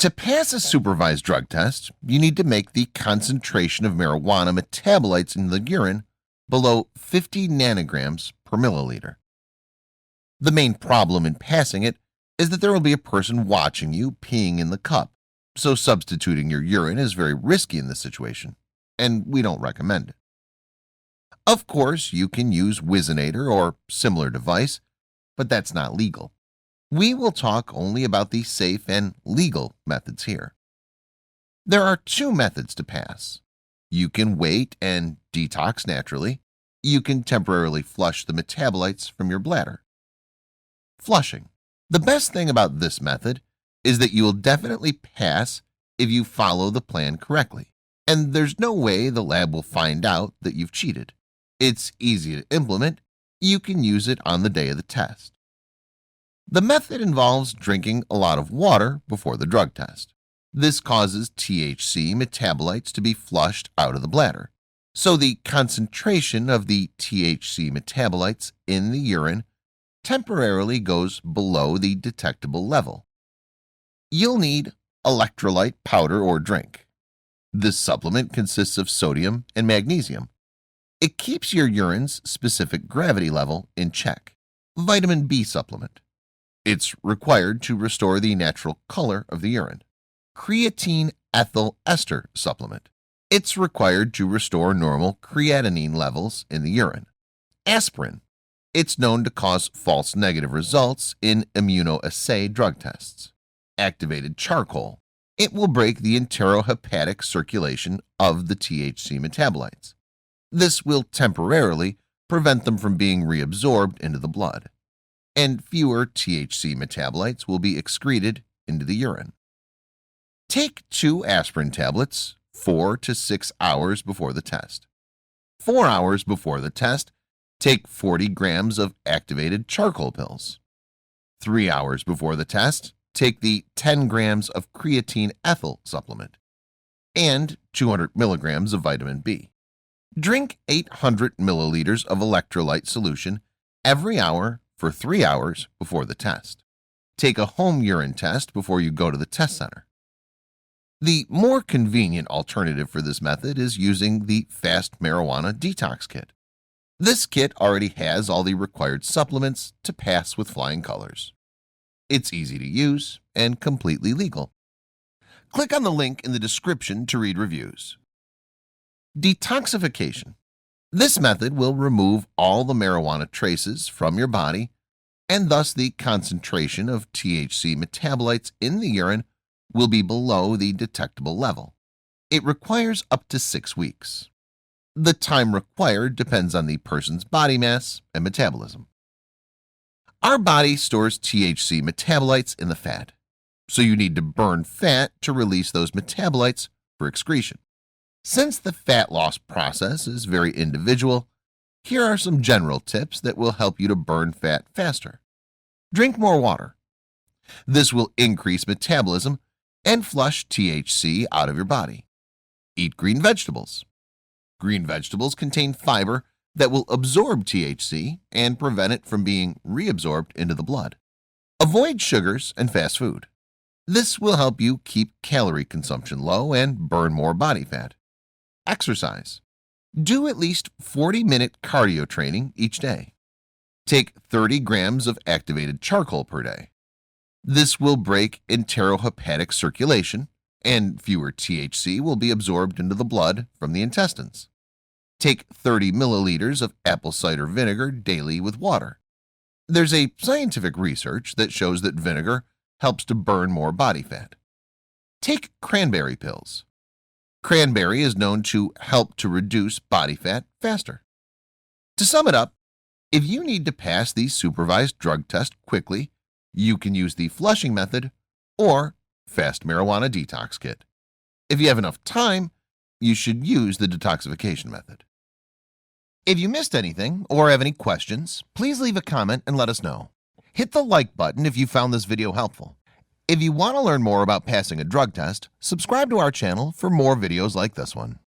To pass a supervised drug test, you need to make the concentration of marijuana metabolites in the urine below 50 nanograms per milliliter. The main problem in passing it is that there will be a person watching you peeing in the cup, so substituting your urine is very risky in this situation, and we don't recommend it. Of course, you can use Whizzinator or similar device, but that's not legal. We will talk only about the safe and legal methods here. There are two methods to pass. You can wait and detox naturally. You can temporarily flush the metabolites from your bladder. Flushing. The best thing about this method is that you will definitely pass if you follow the plan correctly, and there's no way the lab will find out that you've cheated. It's easy to implement. You can use it on the day of the test. The method involves drinking a lot of water before the drug test. This causes THC metabolites to be flushed out of the bladder, so the concentration of the THC metabolites in the urine temporarily goes below the detectable level. You'll need electrolyte powder or drink. This supplement consists of sodium and magnesium. It keeps your urine's specific gravity level in check. Vitamin B supplement. It's required to restore the natural color of the urine. Creatine ethyl ester supplement. It's required to restore normal creatinine levels in the urine. Aspirin. It's known to cause false negative results in immunoassay drug tests. Activated charcoal. It will break the enterohepatic circulation of the THC metabolites. This will temporarily prevent them from being reabsorbed into the blood, and fewer THC metabolites will be excreted into the urine. Take 2 aspirin tablets 4 to 6 hours before the test. 4 hours before the test, take 40 grams of activated charcoal pills. 3 hours before the test, take the 10 grams of creatine ethyl supplement and 200 milligrams of vitamin B. Drink 800 milliliters of electrolyte solution every hour for 3 hours before the test. Take a home urine test before you go to the test center. The more convenient alternative for this method is using the Fast Marijuana Detox Kit. This kit already has all the required supplements to pass with flying colors. It's easy to use and completely legal. Click on the link in the description to read reviews. Detoxification. This method will remove all the marijuana traces from your body, and thus the concentration of THC metabolites in the urine will be below the detectable level. It requires up to 6 weeks. The time required depends on the person's body mass and metabolism. Our body stores THC metabolites in the fat, so you need to burn fat to release those metabolites for excretion. Since the fat loss process is very individual, here are some general tips that will help you to burn fat faster. Drink more water. This will increase metabolism and flush THC out of your body. Eat green vegetables. Green vegetables contain fiber that will absorb THC and prevent it from being reabsorbed into the blood. Avoid sugars and fast food. This will help you keep calorie consumption low and burn more body fat. Exercise. Do at least 40-minute cardio training each day. Take 30 grams of activated charcoal per day. This will break enterohepatic circulation, and fewer THC will be absorbed into the blood from the intestines. Take 30 milliliters of apple cider vinegar daily with water. There's a scientific research that shows that vinegar helps to burn more body fat. Take cranberry pills. Cranberry is known to help to reduce body fat faster. To sum it up, if you need to pass the supervised drug test quickly, you can use the flushing method or Fast Marijuana Detox Kit. If you have enough time, you should use the detoxification method. If you missed anything or have any questions, please leave a comment and let us know. Hit the like button if you found this video helpful. If you want to learn more about passing a drug test, subscribe to our channel for more videos like this one.